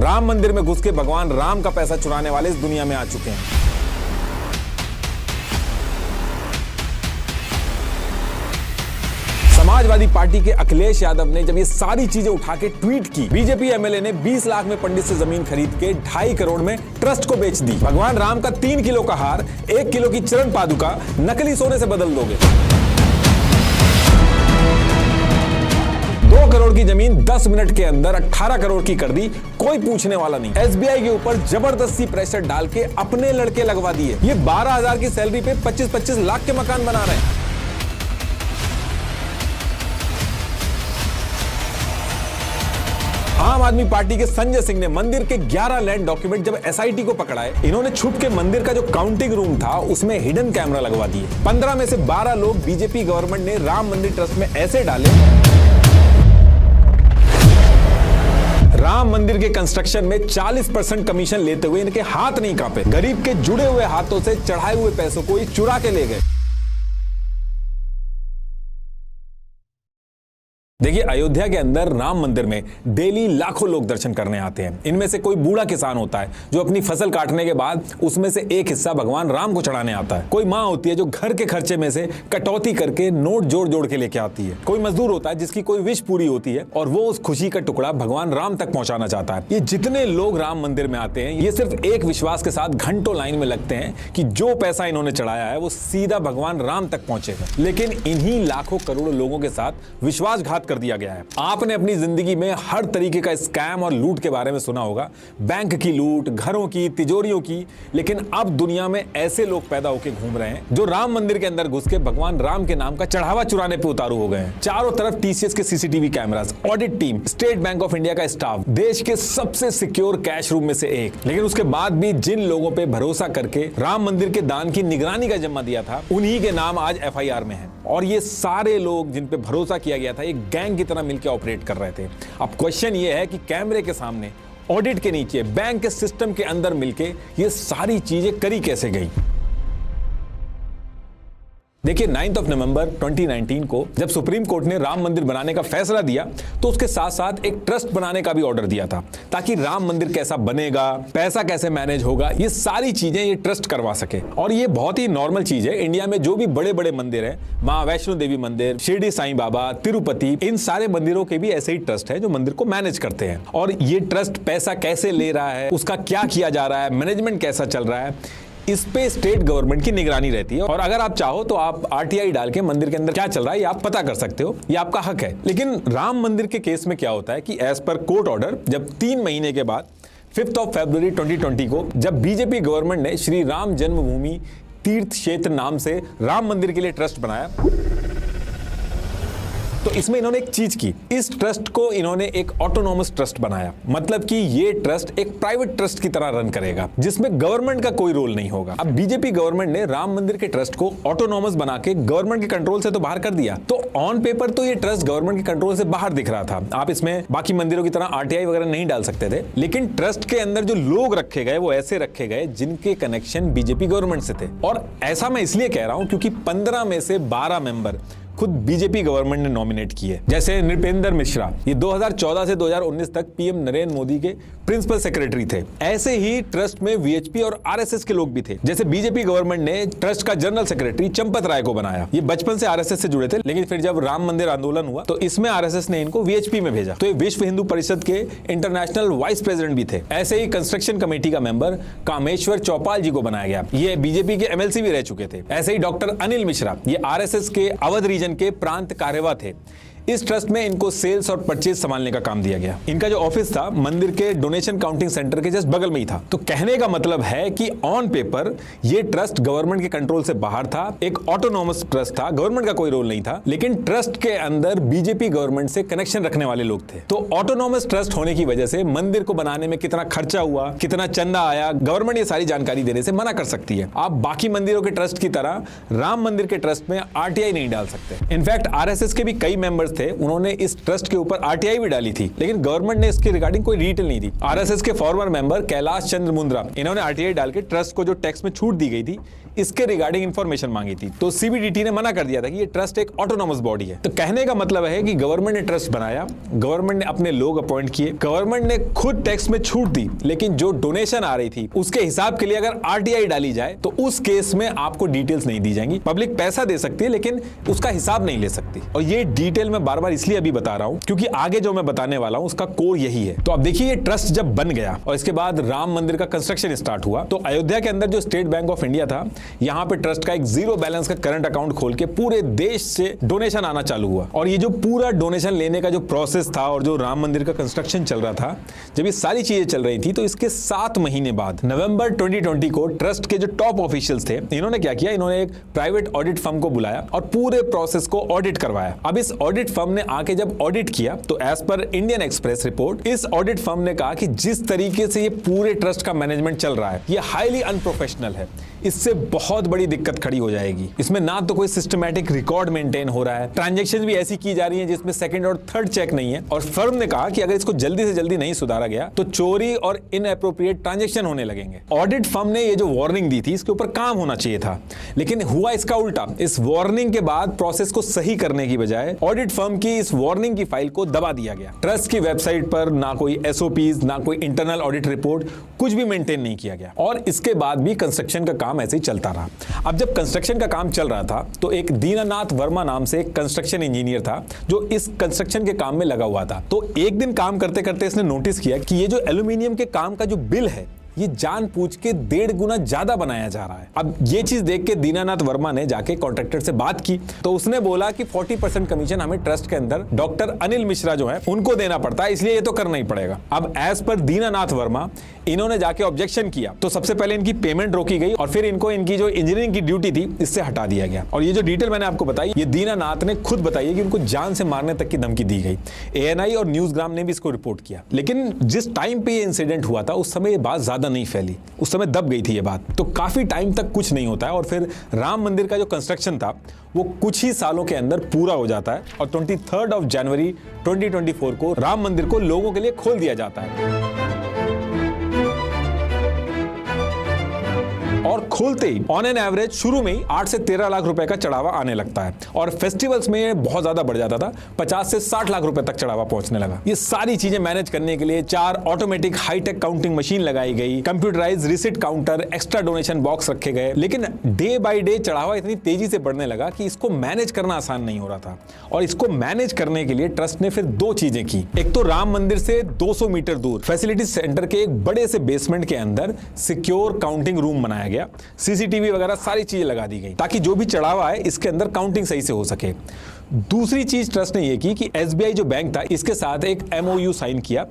राम मंदिर में घुस के भगवान राम का पैसा चुराने वाले इस दुनिया में आ चुके हैं। समाजवादी पार्टी के अखिलेश यादव ने जब ये सारी चीजें उठा के ट्वीट की, बीजेपी एमएलए ने 20 लाख में पंडित से जमीन खरीद के 2.5 करोड़ में ट्रस्ट को बेच दी। भगवान राम का 3 किलो का हार 1 किलो की चरण पादुका नकली सोने से बदल दोगे। 2 करोड़ की जमीन 10 मिनट के अंदर 18 करोड़ की कर दी, कोई पूछने वाला नहीं। एसबीआई के ऊपर जबरदस्ती प्रेशर डाल के अपने लड़के लगवा दिए। ये 12,000 की सैलरी पे 25-25 लाख के मकान बना रहे हैं। आम आदमी पार्टी के संजय सिंह ने मंदिर के 11 लैंड डॉक्यूमेंट जब एसआईटी को पकड़ाए, इन्होंने छुप के मंदिर का जो काउंटिंग रूम था उसमें हिडन कैमरा लगवा दिए। 15 में से 12 लोग बीजेपी गवर्नमेंट ने राम मंदिर ट्रस्ट में ऐसे डाले, राम मंदिर के कंस्ट्रक्शन में 40% कमीशन लेते हुए इनके हाथ नहीं कांपे। गरीब के जुड़े हुए हाथों से चढ़ाए हुए पैसों को ये चुरा के ले गए। देखिए, अयोध्या के अंदर राम मंदिर में डेली लाखों लोग दर्शन करने आते हैं। इनमें से कोई बूढ़ा किसान होता है जो अपनी फसल काटने के बाद उसमें से एक हिस्सा भगवान राम को चढ़ाने आता है। कोई माँ होती है जो घर के खर्चे में से कटौती करके नोट जोड़ जोड़ के लेके आती है। कोई मजदूर होता है जिसकी कोई विश पूरी होती है और वो उस खुशी का टुकड़ा भगवान राम तक पहुंचाना चाहता है। ये जितने लोग राम मंदिर में आते हैं, ये सिर्फ एक विश्वास के साथ घंटों लाइन में लगते हैं कि जो पैसा इन्होंने चढ़ाया है वो सीधा भगवान राम तक पहुंचेगा। लेकिन इन्हीं लाखों करोड़ों लोगों के साथ विश्वासघात कर दिया गया है। आपने अपनी जिंदगी में हर तरीके का स्कैम और लूट के बारे में सुना होगा, बैंक की लूट, घरों की, तिजोरियों की। लेकिन अब दुनिया में ऐसे लोग पैदा होकर घूम रहे हैं जो राम मंदिर के अंदर घुस के भगवान राम के नाम का चढ़ावा चुराने पे उतारू हो गए हैं। चारों तरफ टीसीएस के CCTV cameras, audit team, state bank of India का स्टाफ, देश के सबसे सिक्योर कैश रूम में से एक। लेकिन उसके बाद भी जिन लोगों पे भरोसा करके राम मंदिर के दान की निगरानी का जिम्मा दिया था, उन्हीं के नाम आज एफआईआर में है। और ये सारे लोग जिन पे भरोसा किया गया था, एक गैंग की तरह मिलकर ऑपरेट कर रहे थे। अब क्वेश्चन ये है कि कैमरे के सामने, ऑडिट के नीचे, बैंक के सिस्टम के अंदर मिलके ये सारी चीजें करी कैसे गई। देखिए, 9 नवंबर 2019 को जब सुप्रीम कोर्ट ने राम मंदिर बनाने का फैसला दिया तो उसके साथ साथ एक ट्रस्ट बनाने का भी ऑर्डर दिया था, ताकि राम मंदिर कैसा बनेगा, पैसा कैसे मैनेज होगा, ये सारी चीजें ये ट्रस्ट करवा सके। और ये बहुत ही नॉर्मल चीज है। इंडिया में जो भी बड़े बड़े मंदिर है, माँ वैष्णो देवी मंदिर, शिरडी साईं बाबा, तिरुपति, इन सारे मंदिरों के भी ऐसे ही ट्रस्ट है जो मंदिर को मैनेज करते हैं। और ये ट्रस्ट पैसा कैसे ले रहा है, उसका क्या किया जा रहा है, मैनेजमेंट कैसा चल रहा है, इस पे स्टेट गवर्नमेंट की निगरानी रहती है। और अगर आप चाहो तो आप आरटीआई डाल के मंदिर के अंदर क्या चल रहा है ये आप पता कर सकते हो, ये आपका हक है। लेकिन राम मंदिर के केस में क्या होता है कि एज पर कोर्ट ऑर्डर, जब 3 महीने के बाद 5 फरवरी 2020 को जब बीजेपी गवर्नमेंट ने श्री राम जन्मभूमि तीर्थ क्षेत्र नाम से राम मंदिर के लिए ट्रस्ट बनाया, तो इसमें इन्होंने एक चीज की, इस ट्रस्ट को इन्होंने एक ऑटोनॉमस ट्रस्ट बनाया। मतलब कि ये ट्रस्ट एक प्राइवेट ट्रस्ट की तरह रन करेगा, जिसमें गवर्नमेंट का कोई रोल नहीं होगा। अब बीजेपी गवर्नमेंट ने राम मंदिर के ट्रस्ट को ऑटोनॉमस बना के गवर्नमेंट के कंट्रोल से तो बाहर कर दिया। तो ऑन पेपर तो ये ट्रस्ट गवर्नमेंट के कंट्रोल से बाहर दिख रहा था। आप इसमें बाकी मंदिरों की तरह आरटीआई वगैरह नहीं डाल सकते थे। लेकिन ट्रस्ट के अंदर जो लोग रखे गए वो ऐसे रखे गए जिनके कनेक्शन बीजेपी गवर्नमेंट से थे। और ऐसा मैं इसलिए कह रहा हूं क्योंकि 15 में से 12 मेंबर खुद बीजेपी गवर्नमेंट ने नॉमिनेट किए। जैसे नृपेंद्र मिश्रा, ये 2014 से 2019 तक पीएम नरेंद्र मोदी के प्रिंसिपल सेक्रेटरी थे। ऐसे ही ट्रस्ट में वीएचपी और आरएसएस के लोग भी थे। जैसे बीजेपी गवर्नमेंट ने ट्रस्ट का जनरल सेक्रेटरी चंपत राय को बनाया। ये बचपन से आरएसएस से जुड़े थे, लेकिन फिर जब राम मंदिर आंदोलन हुआ तो इसमें आरएसएस ने इनको वीएचपी में भेजा। तो ये विश्व हिंदू परिषद के इंटरनेशनल वाइस प्रेसिडेंट भी थे। ऐसे ही कंस्ट्रक्शन कमेटी का मेंबर कामेश्वर चौपाल जी को बनाया गया। ये बीजेपी के एमएलसी भी रह चुके थे। ऐसे ही डॉक्टर अनिल मिश्रा, ये आरएसएस के अवध रीजन के प्रांत कार्यवाह थे। इस ट्रस्ट में इनको सेल्स और परचेज संभालने का काम दिया गया। इनका जो ऑफिस था मंदिर के डोनेशन काउंटिंग सेंटर के जस्ट बगल में ही था। तो कहने का मतलब है कि ऑन पेपर ये ट्रस्ट गवर्नमेंट के कंट्रोल से बाहर था, एक ऑटोनॉमस ट्रस्ट था, गवर्नमेंट का कोई रोल नहीं था। लेकिन ट्रस्ट के अंदर बीजेपी गवर्नमेंट से कनेक्शन रखने वाले लोग थे। तो ऑटोनॉमस ट्रस्ट होने की वजह से मंदिर को बनाने में कितना खर्चा हुआ, कितना चंदा आया, गवर्नमेंट ये सारी जानकारी देने से मना कर सकती है। आप बाकी मंदिरों के ट्रस्ट की तरह राम मंदिर के ट्रस्ट में आरटीआई नहीं डाल सकते। इनफैक्ट आरएसएस के भी कई मेंबर्स मेंबर्स थे उन्होंने इस ट्रस्ट के ऊपर आरटीआई भी डाली थी, लेकिन गवर्नमेंट ने इसके रिगार्डिंग कोई डिटेल नहीं दी। आरएसएस के फॉर्मर मेंबर कैलाश चंद्र मुंद्रा, इन्होंने आरटीआई डाल के ट्रस्ट को जो टैक्स में छूट दी गई थी इसके रिगार्डिंग इंफॉर्मेशन मांगी थी, तो सीबीडीटी ने मना कर दिया था कि ये ट्रस्ट एक ऑटोनॉमस बॉडी है। तो कहने का मतलब है कि गवर्नमेंट ने ट्रस्ट बनाया, गवर्नमेंट ने अपने लोग अपॉइंट किए, गवर्नमेंट ने खुद टैक्स में छूट दी, लेकिन जो डोनेशन आ रही थी उसके हिसाब के लिए अगर आरटीआई डाली जाए तो उस केस में आपको डिटेल्स नहीं दी जाएंगी। पब्लिक पैसा दे सकती है लेकिन उसका हिसाब नहीं ले सकती। और ये डिटेल मैं बार बार इसलिए अभी बता रहा हूं क्योंकि आगे जो मैं बताने वाला हूं उसका कोर यही है। तो अब देखिए, ये ट्रस्ट जब बन गया और इसके बाद राम मंदिर का कंस्ट्रक्शन स्टार्ट हुआ तो अयोध्या के अंदर जो स्टेट बैंक ऑफ इंडिया था, यहां पे ट्रस्ट का एक जीरो बैलेंस का करंट अकाउंट खोल के पूरे देश से डोनेशन आना चालू हुआ। और ये जो पूरा डोनेशन लेने का जो प्रोसेस था और जो राम मंदिर का कंस्ट्रक्शन चल रहा था, जब ये सारी चीजें चल रही थी तो इसके 7 महीने बाद नवंबर 2020 को ट्रस्ट के जो टॉप ऑफिशियल्स थे, इन्होंने क्या किया, इन्होंने एक प्राइवेट ऑडिट फर्म को बुलाया और पूरे प्रोसेस को ऑडिट करवाया। अब इस ऑडिट फर्म ने आके जब ऑडिट किया तो as per Indian Express report, इस ऑडिट फर्म ने कहा कि जिस तरीके से ये पूरे ट्रस्ट का मैनेजमेंट चल रहा है ये हाईली अनप्रोफेशनल है, इससे बहुत बड़ी दिक्कत खड़ी हो जाएगी। इसमें ना तो कोई सिस्टमैटिक रिकॉर्ड मेंटेन हो रहा है, ट्रांजैक्शन भी ऐसी की जा रही है जिसमें सेकंड और थर्ड चेक नहीं है। और फर्म ने कहा कि अगर इसको जल्दी से जल्दी नहीं सुधारा गया तो चोरी और इनएप्रोप्रिएट ट्रांजैक्शन होने लगेंगे। ऑडिट फर्म ने ये जो वार्निंग दी थी इसके ऊपर काम होना चाहिए था, लेकिन हुआ इसका उल्टा। इस वार्निंग के बाद प्रोसेस को सही करने की बजाय ऑडिट फर्म की इस वार्निंग की फाइल को दबा दिया गया। ट्रस्ट की वेबसाइट पर ना कोई एसओपीज, ना कोई इंटरनल ऑडिट रिपोर्ट, कुछ भी मेंटेन नहीं किया गया और इसके बाद भी कंस्ट्रक्शन का काम ऐसे ही चलता रहा। अब जब कंस्ट्रक्शन का काम चल रहा था तो एक दीनानाथ वर्मा नाम से एक कंस्ट्रक्शन इंजीनियर था जो इस कंस्ट्रक्शन के काम में लगा हुआ था। तो एक दिन काम करते करते इसने नोटिस किया कि ये जो एल्यूमिनियम के काम का जो बिल है ये जानबूझ के 1.5 गुना ज्यादा बनाया जा रहा है। अब ये चीज देख के दीनानाथ वर्मा ने जाके कॉन्ट्रैक्टर से बात की तो उसने बोला कि 40% कमीशन हमें ट्रस्ट के अंदर डॉक्टर अनिल मिश्रा जो है उनको देना पड़ता है, इसलिए ये तो करना ही पड़ेगा। अब एज पर दीनानाथ वर्मा इन्होंने जाके ऑब्जेक्शन किया तो सबसे पहले इनकी पेमेंट रोकी गई और फिर इनको इनकी जो इंजीनियरिंग की ड्यूटी थी इससे हटा दिया गया। और ये जो डिटेल मैंने आपको बताई ये दीनानाथ ने खुद बताई है कि उनको जान से मारने तक की धमकी दी गई। एएनआई और न्यूज़ग्राम ने भी इसको रिपोर्ट किया, लेकिन जिस टाइम पे ये इंसिडेंट हुआ था उस समय ये बात ज्यादा नहीं फैली, उस समय दब गई थी ये बात। तो काफी टाइम तक कुछ नहीं होता है और फिर राम मंदिर का जो कंस्ट्रक्शन था वो कुछ ही सालों के अंदर पूरा हो जाता है और 23 जनवरी 2024 को राम मंदिर को लोगों के लिए खोल दिया जाता है। और खोलते ही ऑन एन एवरेज शुरू में ही 8 से 13 लाख रुपए का चढ़ावा आने लगता है और फेस्टिवल्स में ये बहुत ज्यादा बढ़ जाता था, 50 से 60 लाख रुपए तक चढ़ावा पहुंचने लगा। ये सारी चीजें मैनेज करने के लिए 4 ऑटोमेटिक हाईटेक काउंटिंग मशीन लगाई गई, computerise receipt counter, extra donation box रखे गए। लेकिन डे बाय डे चढ़ावा इतनी तेजी से बढ़ने लगा कि इसको मैनेज करना आसान नहीं हो रहा था और इसको मैनेज करने के लिए ट्रस्ट ने फिर 2 चीजें की। एक तो राम मंदिर से 200 मीटर दूर फैसिलिटी सेंटर के एक बड़े से बेसमेंट के अंदर सिक्योर काउंटिंग रूम बनाया गया, सीसीटीवी वगैरह सारी चीजें लगा दी गई ताकि जो भी चढ़ावा है इसके अंदर काउंटिंग सही से हो सके। दूसरी चीज ट्रस्ट ने यह की कि एसबीआई जो बैंक था इसके साथ एक एमओयू साइन किया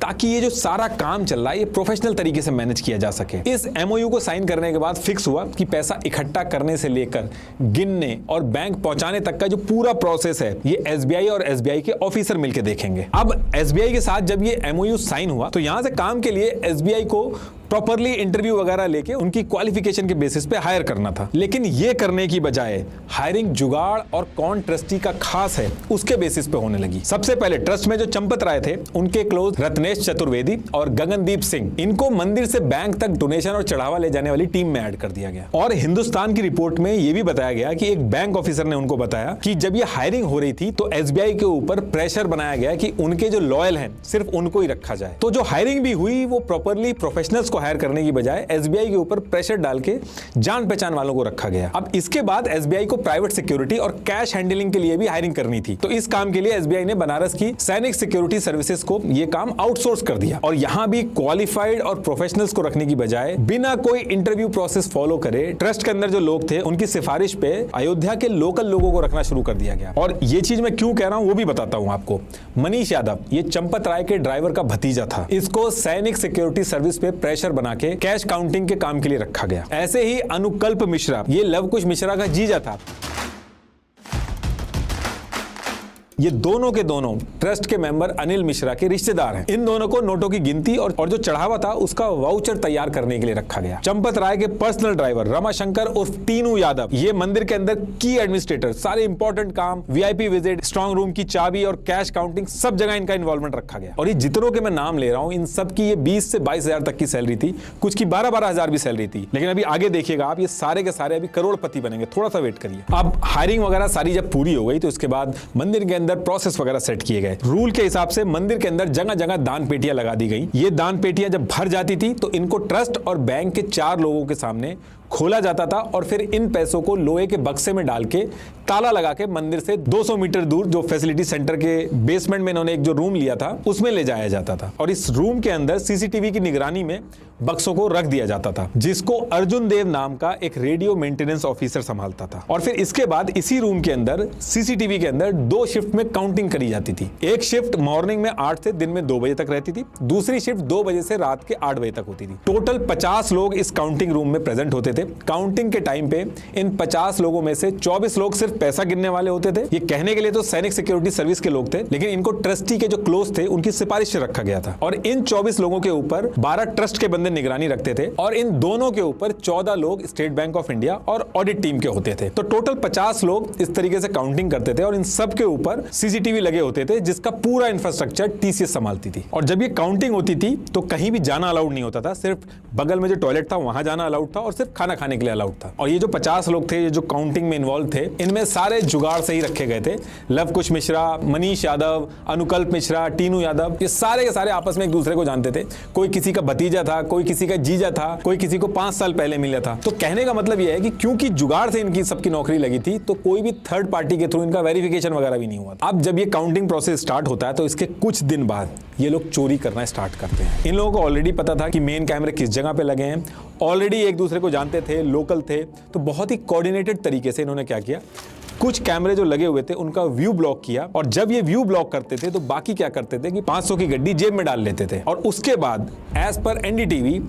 ताकि ये जो सारा काम चल रहा है ये प्रोफेशनल तरीके से मैनेज किया जा सके। इस एमओयू को साइन करने के बाद फिक्स हुआ कि पैसा इकट्ठा करने से लेकर गिनने और बैंक पहुंचाने तक का जो पूरा प्रोसेस है ये एसबीआई और एसबीआई के ऑफिसर मिलकर देखेंगे। अब एसबीआई के साथ जब ये एमओयू साइन हुआ तो यहां से काम के लिए एसबीआई को प्रॉपरली इंटरव्यू वगैरह लेके उनकी क्वालिफिकेशन के बेसिस पे हायर करना था, लेकिन ये करने की बजाय हायरिंग जुगाड़ और कौन ट्रस्टी का खास है उसके बेसिस पे होने लगी। सबसे पहले ट्रस्ट में जो चंपत राय थे उनके क्लोज रत्नेश चतुर्वेदी और गगनदीप सिंह, इनको मंदिर से बैंक तक डोनेशन और चढ़ावा ले जाने वाली टीम में ऐड कर दिया गया। और हिंदुस्तान की रिपोर्ट में यह भी बताया गया कि एक बैंक ऑफिसर ने उनको बताया कि जब ये हायरिंग हो रही थी तो एसबीआई के ऊपर प्रेशर बनाया गया कि उनके जो लॉयल हैं सिर्फ उनको ही रखा जाए। तो जो हायरिंग भी हुई वो प्रॉपरली प्रोफेशनल्स हायर करने की बजाय एसबीआई के ऊपर प्रेशर डाल के जान पहचान वालों को रखा गया। अब इसके बाद एसबीआई को प्राइवेट सिक्योरिटी और कैश हैंडलिंग के लिए भी हायरिंग करनी थी, तो इस काम के लिए एसबीआई ने बनारस की सैनिक सिक्योरिटी सर्विसेज को यह काम आउटसोर्स कर दिया और यहां भी क्वालिफाइड और प्रोफेशनल्स को रखने की बजाय बिना कोई इंटरव्यू प्रोसेस फॉलो करे ट्रस्ट के अंदर जो लोग थे उनकी सिफारिश पे अयोध्या के लोकल लोगों को रखना शुरू कर दिया गया। और ये चीज मैं क्यों कह रहा हूं वो भी बताता हूं आपको। मनीष यादव ये चंपत राय के ड्राइवर का भतीजा था, इसको सैनिक सिक्योरिटी सर्विस पे प्रेशर बना के कैश काउंटिंग के काम के लिए रखा गया। ऐसे ही अनुकल्प मिश्रा ये लवकुश मिश्रा का जीजा था, ये दोनों के दोनों ट्रस्ट के मेंबर अनिल मिश्रा के रिश्तेदार हैं। इन दोनों को नोटों की गिनती और जो चढ़ावा था उसका वाउचर तैयार करने के लिए रखा गया। चंपत राय के पर्सनल ड्राइवर रमाशंकर उर्फ टीनू यादव, ये मंदिर के अंदर की एडमिनिस्ट्रेटर, सारे इंपॉर्टेंट काम, वीआईपी विजिट, स्ट्रांग रूम की चाबी और कैश काउंटिंग, सब जगह इनका इन्वॉल्वमेंट रखा गया। और ये जितनों के मैं नाम ले रहा हूं, इन सब की ये 20 से 22 हजार तक की सैलरी थी, कुछ की 12-12 हजार भी सैलरी थी। लेकिन अभी आगे देखिएगा आप, ये सारे के सारे अभी करोड़पति बनेंगे, थोड़ा सा वेट करिए। अब हायरिंग वगैरह सारी जब पूरी हो गई तो इसके बाद मंदिर के अंदर प्रोसेस वगैरह सेट किए गए। रूल के हिसाब से मंदिर के अंदर जगह जगह दान पेटियां लगा दी गई। ये दान पेटियां जब भर जाती थी तो इनको ट्रस्ट और बैंक के 4 लोगों के सामने खोला जाता था और फिर इन पैसों को लोहे के बक्से में डाल के ताला लगा के मंदिर से 200 मीटर दूर जो फैसिलिटी सेंटर के बेसमेंट में इन्होंने एक जो रूम लिया था उसमें ले जाया जाता था। और इस रूम के अंदर सीसीटीवी की निगरानी में बक्सों को रख दिया जाता था, जिसको अर्जुन देव नाम का एक रेडियो मेंटेनेंस ऑफिसर संभालता था। और फिर इसके बाद इसी रूम के अंदर सीसीटीवी के अंदर 2 शिफ्ट में काउंटिंग करी जाती थी। एक शिफ्ट मॉर्निंग में 8 से दिन में 2 बजे तक रहती थी, दूसरी शिफ्ट 2 बजे से रात के 8 बजे तक होती थी। टोटल 50 लोग इस काउंटिंग रूम में प्रेजेंट होते थे। काउंटिंग के टाइम पे इन 50 लोगों में से 24 लोग सिर्फ पैसा गिनने वाले होते थे। ये कहने के लिए तो सैनिक सिक्योरिटी सर्विस के लोग थे, लेकिन इनको ट्रस्टी के जो क्लोज थे उनकी सिफारिश से रखा गया था। और इन 24 लोगों के ऊपर 12 ट्रस्ट के बंदे निगरानी रखते थे और इन दोनों के ऊपर 14 लोग स्टेट बैंक ऑफ इंडिया और ऑडिट टीम के होते थे। तो टोटल 50 लोग इस तरीके से काउंटिंग करते थे और इन सब के ऊपर सीसीटीवी लगे होते थे, जिसका पूरा इंफ्रास्ट्रक्चर टीसीएस संभालती थी। और जब ये काउंटिंग होती थी तो कहीं भी जाना अलाउड नहीं होता था, सिर्फ बगल में जो टॉयलेट था वहां जाना अलाउड था और सिर्फ खाना खाने के लिए अलाउड था। और ये जो 50 लोग थे, ये जो काउंटिंग में इन्वॉल्व थे, इनमें सारे जुगाड़ से ही रखे गए थे। लव कुश मिश्रा, मनीष यादव, अनुकल्प मिश्रा, टीनू यादव, ये सारे के सारे आपस में एक दूसरे को जानते थे। कोई किसी का भतीजा था, कोई किसी का जीजा था, कोई किसी को 5 साल पहले मिला था। तो कहने का मतलब यह है कि क्योंकि जुगाड़ से इनकी सबकी नौकरी लगी थी, तो कोई भी थर्ड पार्टी के थ्रू इनका वेरिफिकेशन वगैरह भी नहीं हुआ। अब जब ये काउंटिंग प्रोसेस स्टार्ट होता है तो इसके कुछ दिन बाद ये लोग चोरी करना स्टार्ट करते हैं। इन लोगों को ऑलरेडी पता था कि मेन कैमरे किस जगह पे लगे हैं, ऑलरेडी एक दूसरे को जानते थे, लोकल थे। तो बहुत ही कोऑर्डिनेटेड तरीके से इन्होंने क्या किया, कुछ कैमरे जो लगे हुए थे उनका व्यू ब्लॉक किया। और जब ये व्यू ब्लॉक करते थे तो बाकी क्या करते थे कि 500 की गड्डी जेब में डाल लेते थे। और उसके बाद एज पर एनडीटीवी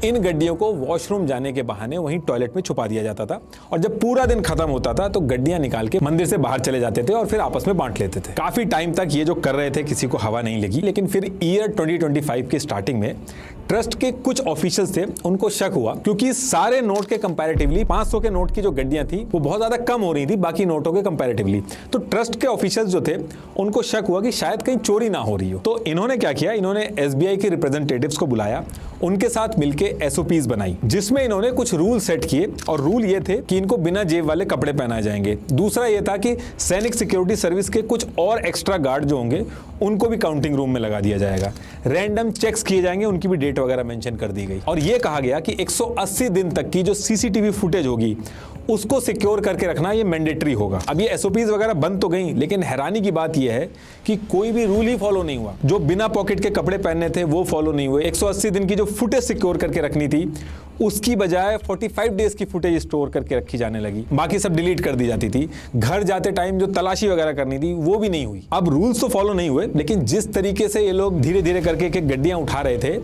इन गड्डियों को वॉशरूम जाने के बहाने वहीं टॉयलेट में छुपा दिया जाता था। और जब पूरा दिन खत्म होता था तो गड्डियां निकाल के मंदिर से बाहर चले जाते थे और फिर आपस में बांट लेते थे। काफी टाइम तक ये जो कर रहे थे किसी को हवा नहीं लगी। लेकिन फिर ईयर 2025 की स्टार्टिंग में ट्रस्ट के कुछ ऑफिशियल्स थे, उनको शक हुआ, क्योंकि सारे नोट के कंपैरेटिवली 500 के नोट की जो गड्डियां थी वो बहुत ज्यादा कम हो रही थी बाकी नोटों के कंपैरेटिवली। तो ट्रस्ट के ऑफिशियल्स जो थे उनको शक हुआ कि शायद कहीं चोरी ना हो रही हो। तो इन्होंने क्या किया, इन्होंने एसबीआई के रिप्रेजेंटेटिव्स को बुलाया, उनके साथ मिलकर एसओपीज बनाई, जिसमें इन्होंने कुछ रूल सेट किए। और रूल ये थे कि इनको बिना जेब वाले कपड़े पहनाए जाएंगे। दूसरा ये था कि सैनिक सिक्योरिटी सर्विस के कुछ और एक्स्ट्रा गार्ड जो होंगे उनको भी काउंटिंग रूम में लगा दिया जाएगा। रैंडम चेक्स किए जाएंगे, उनकी भी डेट वगैरह मेंशन कर दी गई। और यह कहा गया कि 180 दिन तक की जो सीसीटीवी फुटेज होगी उसको सिक्योर करके रखना ये मैंडेटरी होगा। अब ये एसओपीज वगैरह बंद तो गई, लेकिन हैरानी की बात यह है कि कोई भी रूल ही फॉलो नहीं हुआ। जो बिना पॉकेट के कपड़े पहनने थे वो फॉलो नहीं हुए। 180 दिन की जो फुटेज सिक्योर करके रखनी थी उसकी बजाय 45 डेज की फुटेज स्टोर करके रखी जाने लगी, बाकी सब डिलीट कर दी जाती थी। घर जाते टाइम जो तलाशी वगैरह करनी थी वो भी नहीं हुई। अब रूल्स तो फॉलो नहीं हुए, लेकिन जिस तरीके से ये लोग धीरे धीरे करके एक गड्डियां उठा रहे थे,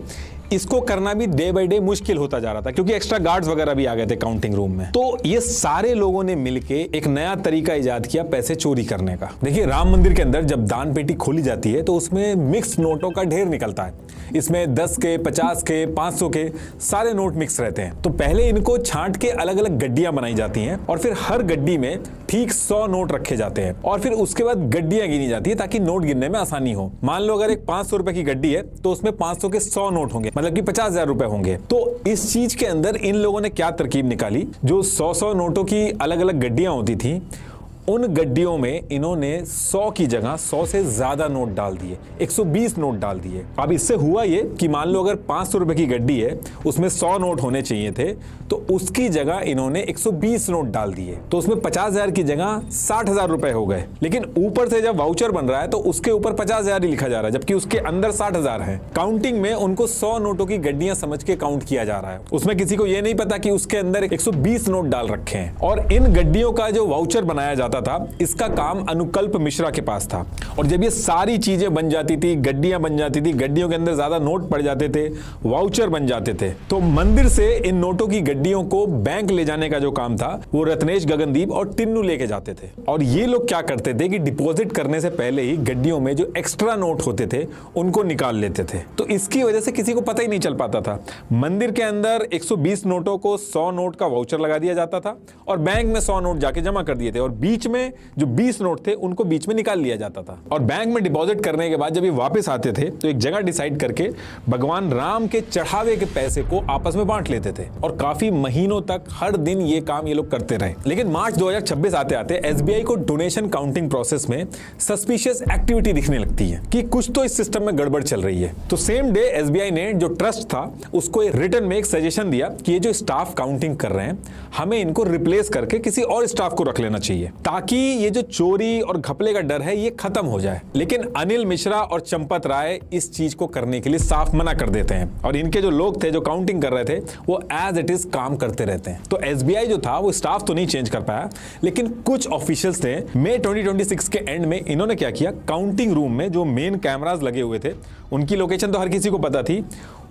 इसको करना भी डे बाय डे मुश्किल होता जा रहा था, क्योंकि एक्स्ट्रा गार्ड्स वगैरह भी आ गए थे काउंटिंग रूम में। तो ये सारे लोगों ने मिलके एक नया तरीका इजाद किया पैसे चोरी करने का। देखिए, राम मंदिर के अंदर जब दान पेटी खोली जाती है तो उसमें मिक्स नोटों का ढेर निकलता है। इसमें 10 के, 50 के, 500 के सारे नोट मिक्स रहते हैं। तो पहले इनको छांट के अलग अलग गड्डियां बनाई जाती हैं और फिर हर गड्डी में ठीक 100 नोट रखे जाते हैं। और फिर उसके बाद गड्डियां गिनी जाती है ताकि नोट गिनने में आसानी हो। मान लो अगर एक 500 रुपए की गड्डी है तो उसमें 500 के 100 नोट होंगे, मतलब कि 50,000 रुपए होंगे। तो इस चीज के अंदर इन लोगों ने क्या तरकीब निकाली, जो 100 नोटों की अलग अलग गड्डियां होती थी उन गड्डियों में इन्होंने 100 की जगह 100 से ज्यादा नोट डाल दिए, 120 नोट डाल दिए। अब इससे हुआ ये कि मान लो अगर 500 रुपए की गड्डी है उसमें 100 नोट होने चाहिए थे, तो उसकी जगह इन्होंने 120 नोट डाल दिए। तो उसमें 50,000 की जगह 60,000 रुपए हो गए। लेकिन ऊपर से जब वाउचर बन रहा है तो उसके ऊपर 50,000 ही लिखा जा रहा है, जबकि उसके अंदर 60,000 है। काउंटिंग में उनको 100 नोटों की गड्डियां समझ के काउंट किया जा रहा है। उसमें किसी को यह नहीं पता कि उसके अंदर 120 नोट डाल रखे हैं। और इन गड्डियों का जो वाउचर बनाया जाता जाता था, इसका काम अनुकल्प मिश्रा के पास था। और जब ये सारी चीजें बन जाती थी, गड्डियां बन जाती थी, गड्डियों के अंदर ज्यादा नोट पड़ जाते थे, वाउचर बन जाते थे, तो मंदिर से इन नोटों की गड्डियों को बैंक ले जाने का जो काम था वो रत्नेश, गगनदीप और टिन्नू लेके जाते थे। और ये लोग क्या करते थे कि डिपॉजिट करने से पहले ही गड्डियों में जो एक्स्ट्रा नोट होते थे उनको निकाल लेते थे। तो इसकी वजह से किसी को पता ही नहीं चल पाता था। मंदिर के अंदर 120 नोटों को 100 नोट का वाउचर लगा दिया जाता था और बैंक में 100 नोट जाके जमा कर दिए थे, और बीच में जो 20 नोट थे उनको बीच में निकाल लिया जाता था। और बैंक में डिपॉजिट करने के बाद जब ये वापस आते थे तो एक जगह डिसाइड करके भगवान राम के चढ़ावे के पैसे को आपस में बांट लेते थे। और काफी महीनों तक हर दिन ये काम ये लोग करते रहे। लेकिन मार्च 2026 आते आते एसबीआई को डोनेशन काउंटिंग प्रोसेस में सस्पिशियस एक्टिविटी दिखने लगती है कि कुछ तो इस सिस्टम में गड़बड़ चल रही है। तो सेम डे एसबीआई ने जो ट्रस्ट था उसको रिटर्न में एक सजेशन दिया कि ये जो स्टाफ काउंटिंग कर रहे हैं हमें इनको रिप्लेस करके किसी और स्टाफ को रख लेना चाहिए, ताकि ये जो चोरी और घपले का डर है ये खत्म हो जाए। लेकिन अनिल मिश्रा और चंपत राय इस चीज को करने के लिए साफ मना कर देते हैं, और इनके जो लोग थे जो काउंटिंग कर रहे थे वो एज इट इज काम करते रहते हैं। तो एसबीआई जो था वो स्टाफ तो नहीं चेंज कर पाया, लेकिन कुछ ऑफिशियल्स ने मई 2026 के एंड में इन्होंने क्या किया, काउंटिंग रूम में जो मेन कैमरास लगे हुए थे उनकी लोकेशन तो हर किसी को पता थी,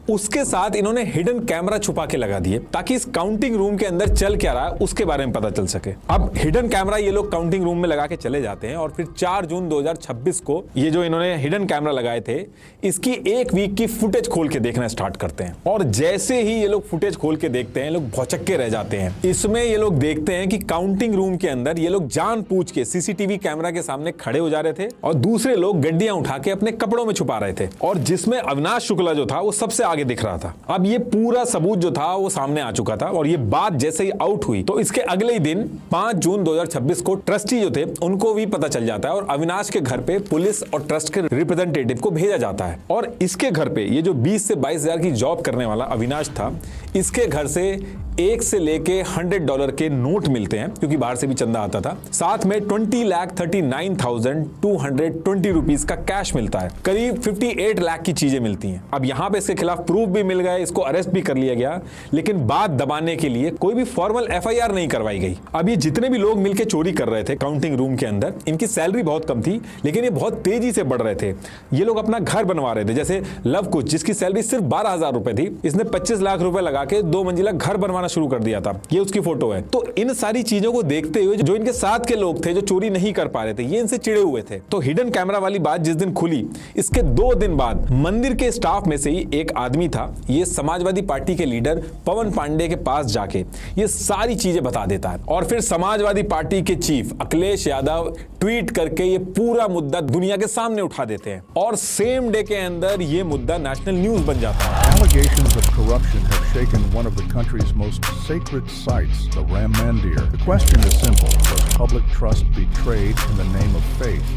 उसके साथ इन्होंने हिडन कैमरा छुपा के लगा दिए ताकि इस काउंटिंग रूम के अंदर चल क्या रहा है उसके बारे में पता चल सके। अब हिडन कैमरा ये लोग काउंटिंग रूम में लगा के चले जाते हैं और फिर 4 जून 2026 को ये जो इन्होंने हिडन कैमरा लगाए थे इसकी एक वीक की फुटेज खोल के देखना स्टार्ट करते हैं। और जैसे ही ये लोग फुटेज खोल के देखते हैं लोग भौचक्के रह जाते हैं। इसमें ये लोग देखते हैं कि काउंटिंग रूम के अंदर ये लोग जानबूझ के सीसीटीवी कैमरा के सामने खड़े हो जा रहे थे और दूसरे लोग गड्डियां उठा के अपने कपड़ों में छुपा रहे थे, और जिसमें अविनाश शुक्ला जो था वो सबसे आगे दिख रहा था। अब ये पूरा सबूत जो था वो सामने आ चुका था, और ये बात जैसे ही आउट हुई तो इसके अगले ही दिन 5 जून 2026 को ट्रस्टी जो थे उनको भी पता चल जाता है और अविनाश के घर पे पुलिस और ट्रस्ट के रिप्रेजेंटेटिव को भेजा जाता है। और इसके घर पे ये जो 20 से 22 हजार की जॉब करने वाला अविनाश था, इसके घर से 1 से लेके $100 के नोट मिलते हैं क्योंकि बाहर से भी चंदा आता था। साथ में 20,39,220 रुपीस का कैश मिलता है। करीब 58 लाख की चीजें मिलती हैं। अब यहाँ पे इसके खिलाफ प्रूफ भी मिल गए, इसको अरेस्ट भी कर लिया गया, लेकिन बात दबाने के लिए कोई भी फॉर्मल एफआईआर नहीं करवाई गई। अब ये जितने भी लोग मिलकर चोरी कर रहे थे काउंटिंग रूम के अंदर, इनकी सैलरी बहुत कम थी लेकिन ये बहुत तेजी से बढ़ रहे थे। ये लोग अपना घर बनवा रहे थे। जैसे लव कुछ जिसकी सैलरी सिर्फ 12,000 रुपए थी, इसने 25 लाख रुपए लगा के 2 मंजिला घर बनवाना शुरू कर दिया था। ये उसकी फोटो है। तो इन सारी चीजों को देखते हुए जो इनके साथ के लोग थे जो चोरी नहीं कर पा रहे थे ये इनसे चिढ़े हुए थे। तो हिडन कैमरा वाली बात जिस दिन खुली इसके 2 दिन बाद मंदिर के स्टाफ में से ही एक आदमी था, ये समाजवादी पार्टी के लीडर पवन पांडे के पास जाके ये सारी चीजें बता देता है। और फिर समाजवादी पार्टी के चीफ अखिलेश यादव ट्वीट करके ये पूरा मुद्दा दुनिया के सामने उठा देते हैं और सेम डे के अंदर ये मुद्दा नेशनल न्यूज बन जाता है। Allegations of corruption have shaken one of the country's most sacred sites, the Ram Mandir. The question is simple: does public trust betrayed in the name of faith?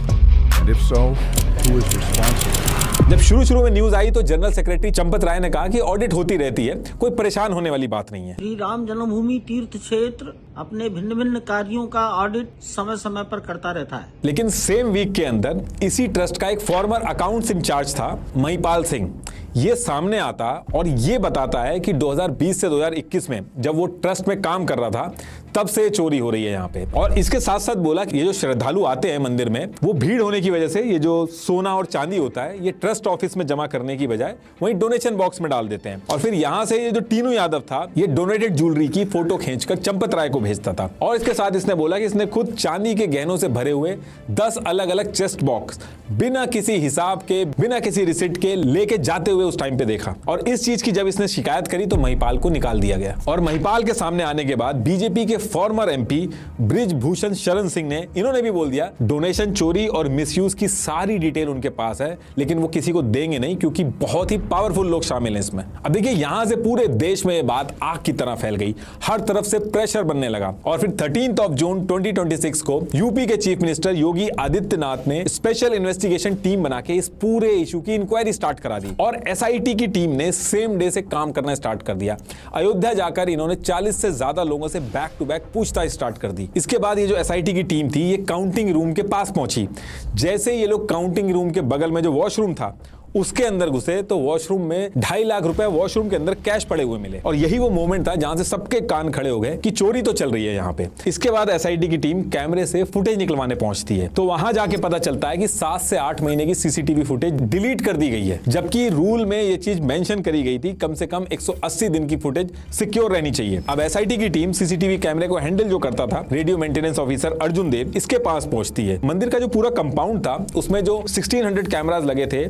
And if so, who is responsible? जब शुरू में news आई तो general secretary Champat Rai ने कहा कि audit होती रहती है, कोई परेशान होने वाली बात नहीं है। श्री राम जन्मभूमि तीर्थ क्षेत्र अपने भिन्न भिन्न कार्यों का ऑडिट समय समय पर करता रहता है। लेकिन सेम वीक के अंदर इसी ट्रस्ट का एक फॉर्मर अकाउंट्स इंचार्ज था महिपाल सिंह, ये सामने आता और ये बताता है कि 2020 से 2021 में जब वो ट्रस्ट में काम कर रहा था तब से चोरी हो रही है यहाँ पे। और इसके साथ साथ बोला कि ये जो श्रद्धालु आते हैं मंदिर में वो भीड़ होने की वजह से ये जो सोना और चांदी होता है ये ट्रस्ट ऑफिस में जमा करने की बजाय वहीं डोनेशन बॉक्स में डाल देते हैं। और फिर यहाँ से ये जो टीनू यादव था ये डोनेटेड ज्वेलरी की फोटो खींचकर चंपत राय को भेजता था। और इसके साथ इसने बोला कि इसने खुद चांदी के गहनों से भरे हुए 10 अलग अलग चेस्ट बॉक्स बिना किसी हिसाब के बिना किसी रिसिप्ट के लेके जाते हुए उस टाइम पे देखा। और इस चीज की जब इसने शिकायत करी तो महिपाल को निकाल दिया गया। और महिपाल के सामने आने के बाद बीजेपी के फॉर्मर एमपी बृजभूषण शरण सिंह ने इन्होंने भी बोल दिया डोनेशन चोरी और मिसयूज की सारी डिटेल उनके पास है, लेकिन वो किसी को देंगे नहीं क्योंकि बहुत ही पावरफुल लोग शामिल हैं इसमें। अब देखिए यहां से पूरे देश में ये बात आग की तरह फैल गई, हर तरफ से प्रेशर बनने लगा। और फिर 13 जून 2026 को यूपी के चीफ मिनिस्टर योगी आदित्यनाथ ने स्पेशल इन्वेस्टिगेशन टीम बना के इस पूरे इशू की इंक्वायरी स्टार्ट करा दी और एसआईटी की टीम ने सेम डे से काम करना स्टार्ट कर दिया। अयोध्या जाकर इन्होंने 40 से ज्यादा लोगों से बैक टू बैक पूछताछ स्टार्ट कर दी। इसके बाद ये जो एसआईटी की टीम थी ये काउंटिंग रूम के पास पहुंची। जैसे ये लोग काउंटिंग रूम के बगल में जो वॉशरूम था उसके अंदर घुसे तो वॉशरूम में 2.5 लाख रुपए वॉशरूम के अंदर कैश पड़े हुए मिले और यही वो मोमेंट था जहां से सबके कान खड़े हो गए कि चोरी तो चल रही है यहाँ पे। इसके बाद एसआईटी की टीम कैमरे से फुटेज निकलवाने पहुंचती है तो वहां जाके पता चलता है कि 7 से 8 महीने की सीसीटीवी फुटेज डिलीट कर दी गई है, जबकि रूल में ये चीज मेंशन करी गई थी कम से कम 180 दिन की फुटेज सिक्योर रहनी चाहिए। अब एसआईटी की टीम सीसीटीवी कैमरे को हैंडल जो करता था रेडियो मेंटेनेंस ऑफिसर अर्जुन देव, इसके पास पहुंचती है। मंदिर का जो पूरा कंपाउंड था उसमें जो 1600 कैमरास लगे थे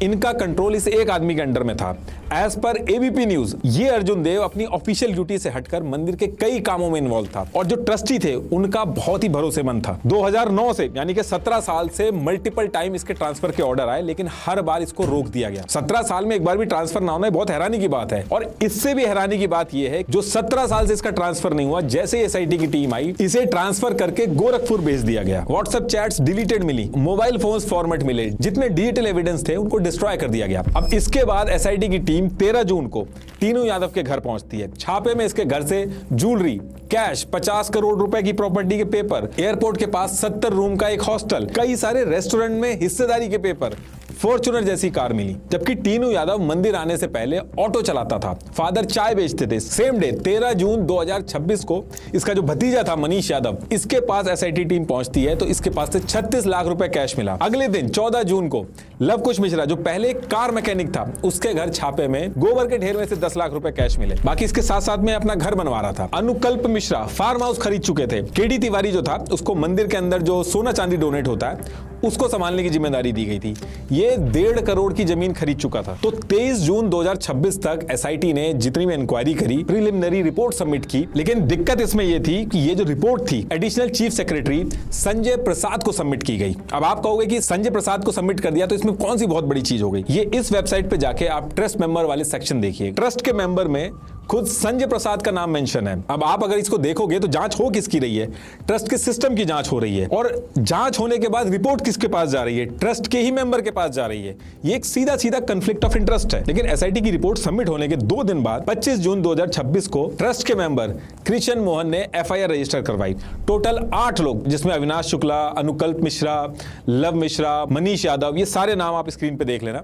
इनका कंट्रोल इस एक आदमी के अंडर में था। एज पर एबीपी न्यूज ये अर्जुन देव अपनी ऑफिशियल ड्यूटी से हटकर मंदिर के कई कामों में इन्वॉल्व था और जो ट्रस्टी थे उनका बहुत ही भरोसेमंद था। 2009 से यानी कि 17 साल से मल्टीपल टाइम इसके ट्रांसफर के ऑर्डर आए लेकिन हर बार इसको रोक दिया गया। 17 साल में एक बार भी ट्रांसफर ना होना बहुत हैरानी की बात है और इससे भी हैरानी की बात यह है जो 17 साल से इसका ट्रांसफर नहीं हुआ, जैसे एसआईटी की टीम आई इसे ट्रांसफर करके गोरखपुर भेज दिया गया। व्हाट्सएप चैट्स डिलीटेड मिली, मोबाइल फोन्स फॉर्मेट मिले, जितने डिजिटल एविडेंस थे उनको डिस्ट्रॉय कर दिया गया। अब इसके बाद एसआईटी की टीम 13 जून को टीनू यादव के घर पहुंचती है। छापे में इसके घर से ज्वेलरी, कैश, 50 करोड़ रुपए की प्रॉपर्टी के पेपर, एयरपोर्ट के पास 70 रूम का एक हॉस्टल, कई सारे रेस्टोरेंट में हिस्सेदारी के पेपर, फॉर्च्यूनर जैसी कार मिली। जबकि टीनू यादव मंदिर आने से पहले ऑटो चलाता था, फादर चाय बेचते थे। सेम डे 13 जून 2026 को इसका जो भतीजा था मनीष यादव, इसके पास एसआईटी टीम पहुंचती है तो इसके पास से 36 लाख रुपए कैश मिला। अगले दिन 14 जून को लव कुश मिश्रा जो पहले कार मैकेनिक था उसके घर छापे में गोबर के ढेर में से 10 लाख रुपए कैश मिले। बाकी इसके साथ साथ में अपना घर बनवा रहा था। अनुकल्प मिश्रा फार्म हाउस खरीद चुके थे। केडी तिवारी जो था उसको मंदिर के अंदर जो सोना चांदी डोनेट होता है उसको संभालने की जिम्मेदारी दी गई थी। ये 1.5 करोड़ की जमीन खरीद चुका था। तो 23 जून 2026 तक एसआईटी ने जितनी भी इंक्वायरी करी, प्रिलिमिनरी रिपोर्ट सबमिट की, लेकिन दिक्कत इसमें यह थी कि ये जो रिपोर्ट थी additional chief secretary Sanjay Prasad को सबमिट की गई। अब आप कहोगे कि संजय प्रसाद को सबमिट कर दिया तो इसमें कौन सी बहुत बड़ी चीज हो गई। ये इस वेबसाइट पे जाके आप ट्रस्ट मेंबर वाले सेक्शन देखिए। ट्रस्ट के मेंबर में खुद संजय प्रसाद का नाम मेंशन है। अब आप अगर इसको देखोगे तो जांच हो किसकी रही है, ट्रस्ट के सिस्टम की जांच हो रही है और जांच होने के बाद रिपोर्ट किसके पास जा रही है, ट्रस्ट के ही मेंबर के पास जा रही है। ये एक सीधा सीधा कॉन्फ्लिक्ट ऑफ इंटरेस्ट है। लेकिन एसआईटी की रिपोर्ट सबमिट होने के 2 दिन बाद 25 जून 2026 को ट्रस्ट के मेंबर कृष्ण मोहन ने एफआईआर रजिस्टर करवाई। टोटल 8 लोग जिसमें अविनाश शुक्ला, अनुकल्प मिश्रा, लव मिश्रा, मनीष यादव, ये सारे नाम आप स्क्रीन पे देख लेना,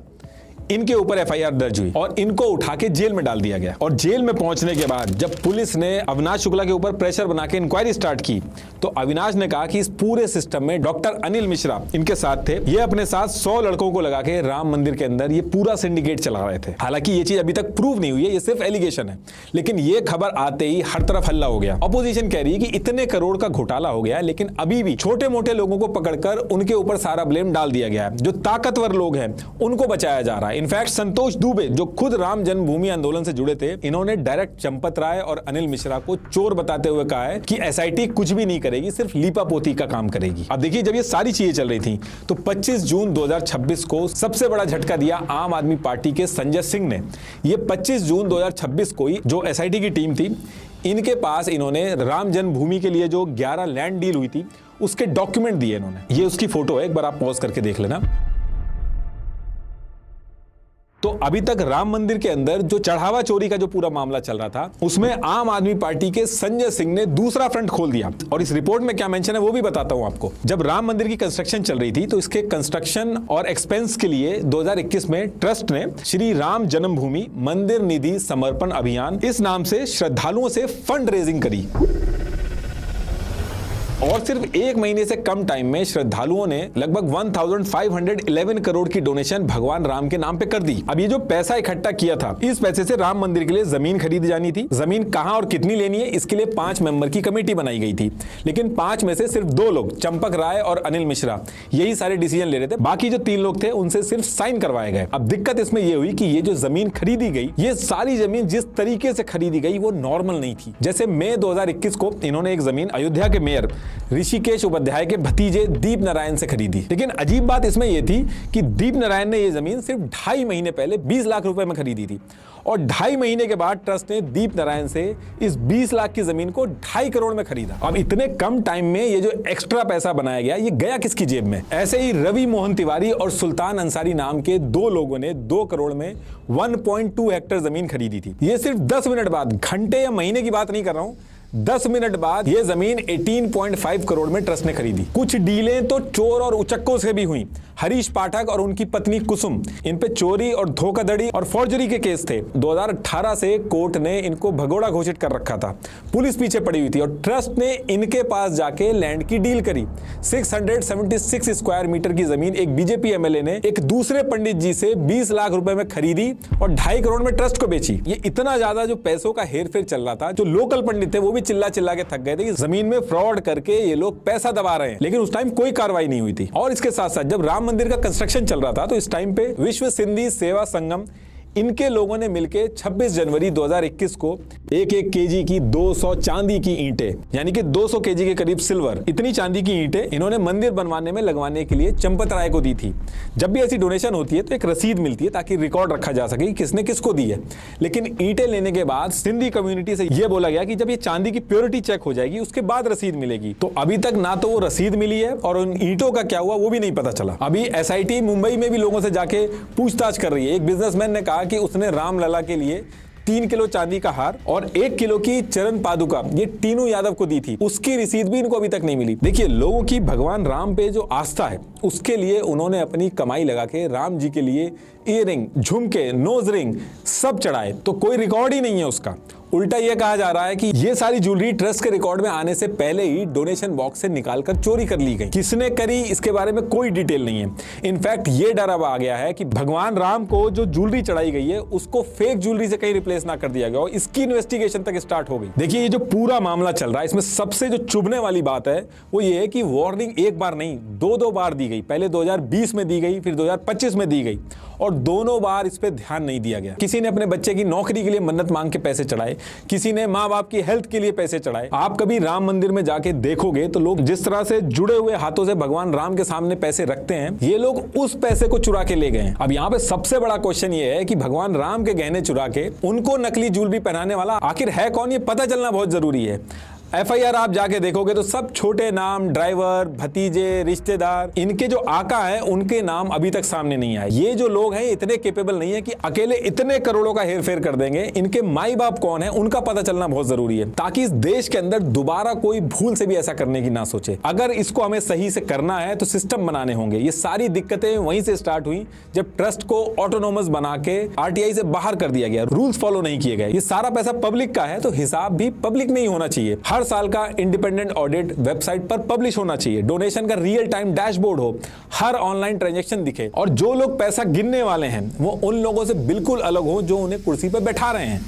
इनके ऊपर एफआईआर दर्ज हुई और इनको उठा के जेल में डाल दिया गया। और जेल में पहुंचने के बाद जब पुलिस ने अविनाश शुक्ला के ऊपर प्रेशर बना के इंक्वायरी स्टार्ट की तो अविनाश ने कहा कि इस पूरे सिस्टम में डॉक्टर अनिल मिश्रा इनके साथ थे। ये अपने साथ 100 लड़कों को लगा के राम मंदिर के अंदर ये पूरा सिंडिकेट चला रहे थे। हालांकि ये चीज अभी तक प्रूव नहीं हुई है, ये सिर्फ एलिगेशन है, लेकिन ये खबर आते ही हर तरफ हल्ला हो गया। अपोजिशन कह रही है कि इतने करोड़ का घोटाला हो गया लेकिन अभी भी छोटे मोटे लोगों को पकड़कर उनके ऊपर सारा ब्लेम डाल दिया गया है। जो ताकतवर लोग हैं उनको बचाया जा रहा है। इनफैक्ट संतोष दुबे जो खुद राम जन्मभूमि आंदोलन से जुड़े थे, इन्होंने डायरेक्ट चंपत राय और अनिल मिश्रा को चोर बताते हुए कहा है कि एसआईटी कुछ भी नहीं करेगी, सिर्फ लीपापोती का काम करेगी। अब देखिए जब ये सारी चीजें चल रही थी तो 25 जून 2026 को सबसे बड़ा झटका दिया आम आदमी पार्टी के संजय सिंह ने। ये 25 जून 2026 को ही जो एसआईटी की टीम थी इनके पास इन्होंने राम जन्मभूमि के लिए जो 11 लैंड डील हुई थी उसके डॉक्यूमेंट दिए इन्होंने। ये उसकी फोटो है, एक बार आप पॉज करके देख लेना। तो अभी तक राम मंदिर के अंदर जो चढ़ावा चोरी का जो पूरा मामला चल रहा था उसमें आम आदमी पार्टी के संजय सिंह ने दूसरा फ्रंट खोल दिया और इस रिपोर्ट में क्या मेंशन है वो भी बताता हूं आपको। जब राम मंदिर की कंस्ट्रक्शन चल रही थी तो इसके कंस्ट्रक्शन और एक्सपेंस के लिए 2021 में ट्रस्ट ने श्री राम जन्मभूमि मंदिर निधि समर्पण अभियान इस नाम से श्रद्धालुओं से फंड रेजिंग करी और सिर्फ 1 महीने से कम टाइम में श्रद्धालुओं ने लगभग 1511 करोड़ की डोनेशन भगवान राम के नाम पे कर दी। अब ये जो पैसा इकट्ठा किया था इस पैसे से राम मंदिर के लिए जमीन खरीदी जानी थी। जमीन कहां और कितनी लेनी है इसके लिए 5 मेंबर की कमेटी बनाई गई थी, लेकिन 5 में से सिर्फ 2 लोग चंपक राय और अनिल मिश्रा यही सारे डिसीजन ले रहे थे। बाकी जो 3 लोग थे उनसे सिर्फ साइन करवाए गए। अब दिक्कत इसमें यह हुई कि ये जो जमीन खरीदी गई, ये सारी जमीन जिस तरीके से खरीदी गई वो नॉर्मल नहीं थी। जैसे मई 2021 को इन्होंने एक जमीन अयोध्या के मेयर ऋषिकेश उपाध्याय के भतीजे दीप नारायण से खरीदी। लेकिन अजीब बात इसमें यह थी कि दीप नारायण ने यह जमीन सिर्फ 2.5 महीने पहले 20 लाख रुपए में खरीदी थी और 2.5 महीने के बाद ट्रस्ट ने दीप नारायण से इस 20 लाख की जमीन को 2.5 करोड़ में खरीदा। अब इतने कम टाइम में ये जो एक्स्ट्रा पैसा बनाया गया ये गया किसकी जेब में? ऐसे ही रवि मोहन तिवारी और सुल्तान अंसारी नाम के 2 लोगों ने 2 करोड़ में 1.2 हेक्टेयर जमीन खरीदी थी। ये सिर्फ 10 मिनट बाद, घंटे या महीने की बात नहीं कर रहा हूं, 10 मिनट बाद ये जमीन 18.5 करोड़ में ट्रस्ट ने खरीदी। कुछ डीलें तो चोर और उचक्कों से भी हुई। हरीश पाठक और उनकी पत्नी कुसुम, इन पे चोरी और धोखाधड़ी और फॉर्जरी के केस थे। 2018 से कोर्ट ने इनको भगोड़ा घोषित कर रखा था। पुलिस पीछे पड़ी हुई थी और ट्रस्ट ने इनके पास जाके लैंड की डील करी। 676 स्क्वायर मीटर की जमीन एक बीजेपी एमएलए ने एक दूसरे पंडित जी से 20 लाख रुपए में खरीदी और 2.5 करोड़ में ट्रस्ट को बेची। ये इतना ज्यादा जो पैसों का हेरफेर चल रहा था, जो लोकल पंडित थे वो भी चिल्ला चिल्ला के थक गए थे कि जमीन में फ्रॉड करके ये लोग पैसा दबा रहे हैं। लेकिन उस टाइम कोई कार्रवाई नहीं हुई थी। और इसके साथ साथ जब राम मंदिर का कंस्ट्रक्शन चल रहा था तो इस टाइम पे विश्व सिंधी सेवा संगम, इनके लोगों ने मिलकर 26 जनवरी 2021 को 1-1 केजी की 200 चांदी की ईंटें, यानी कि 200 केजी के करीब सिल्वर, इतनी चांदी की ईंटें इन्होंने मंदिर बनवाने में लगवाने के लिए चंपत राय को दी थी। जब भी ऐसी डोनेशन होती है तो एक रसीद मिलती है ताकि रिकॉर्ड रखा जा सके कि किसने किसको दी है। लेकिन ईंटें लेने के बाद सिंधी कम्युनिटी से यह बोला गया कि जब ये चांदी की प्योरिटी चेक हो जाएगी उसके बाद रसीद मिलेगी। तो अभी तक ना तो वो रसीद मिली है और उन ईंटों का क्या हुआ वो भी नहीं पता चला। अभी एसआईटी मुंबई में भी लोगों से जाके पूछताछ कर रही है। एक बिजनेसमैन ने कहा कि उसने रामलला के लिए 3 किलो चांदी का हार और 1 किलो की चरण पादुका ये टीनू यादव को दी थी। उसकी रसीद भी इनको अभी तक नहीं मिली। देखिए, लोगों की भगवान राम पे जो आस्था है उसके लिए उन्होंने अपनी कमाई लगा के राम जी के लिए ईयरिंग, झुमके, नोज रिंग सब चढ़ाए, तो कोई रिकॉर्ड ही नहीं है उसका। उल्टा यह कहा जा रहा है कि ये सारी ज्वेलरी ट्रस्ट के रिकॉर्ड में आने से पहले ही डोनेशन बॉक्स से निकालकर चोरी कर ली गई। किसने करी इसके बारे में कोई डिटेल नहीं है। इनफैक्ट ये डर अब आ गया है कि भगवान राम को जो ज्वेलरी चढ़ाई गई है उसको फेक ज्वेलरी से कहीं रिप्लेस ना कर दिया गया हो। इसकी इन्वेस्टिगेशन तक स्टार्ट हो गई। देखिए, ये जो पूरा मामला चल रहा है इसमें सबसे जो चुभने वाली बात है वो ये है कि वार्निंग एक बार नहीं 2 बार दी गई। पहले 2020 में दी गई, फिर 2025 में दी गई और दोनों बार इस पे ध्यान नहीं दिया गया। किसी ने अपने बच्चे की नौकरी के लिए मन्नत मांग के पैसे चढ़ाए, किसी ने माँ बाप की हेल्थ के लिए पैसे चढ़ाए। आप कभी राम मंदिर में जाके देखोगे तो लोग जिस तरह से जुड़े हुए हाथों से भगवान राम के सामने पैसे रखते हैं, ये लोग उस पैसे को चुरा के ले गए हैं। अब यहाँ पे सबसे बड़ा क्वेश्चन ये है कि भगवान राम के गहने चुरा के उनको नकली ज्वेलरी पहनाने वाला आखिर है कौन, ये पता चलना बहुत जरूरी है। एफआईआर आप जाके देखोगे तो सब छोटे नाम, ड्राइवर, भतीजे, रिश्तेदार, इनके जो आका है उनके नाम अभी तक सामने नहीं आए। ये जो लोग हैं इतने केपेबल नहीं है कि अकेले इतने करोड़ों का हेरफेर कर देंगे। इनके माई बाप कौन है उनका पता चलना बहुत जरूरी है, ताकि इस देश के अंदर दोबारा कोई भूल से भी ऐसा करने की ना सोचे। अगर इसको हमें सही से करना है तो सिस्टम बनाने होंगे। ये सारी दिक्कतें वहीं से स्टार्ट हुई जब ट्रस्ट को ऑटोनोमस बना के आरटीआई से बाहर कर दिया गया, रूल्स फॉलो नहीं किए गए। ये सारा पैसा पब्लिक का है तो हिसाब भी पब्लिक में ही होना चाहिए। हर साल का इंडिपेंडेंट ऑडिट वेबसाइट पर पब्लिश होना चाहिए। डोनेशन का रियल टाइम डैशबोर्ड हो, हर ऑनलाइन ट्रांजैक्शन दिखे और जो लोग पैसा गिनने वाले हैं वो उन लोगों से बिल्कुल अलग हो जो उन्हें कुर्सी पर बैठा रहे हैं।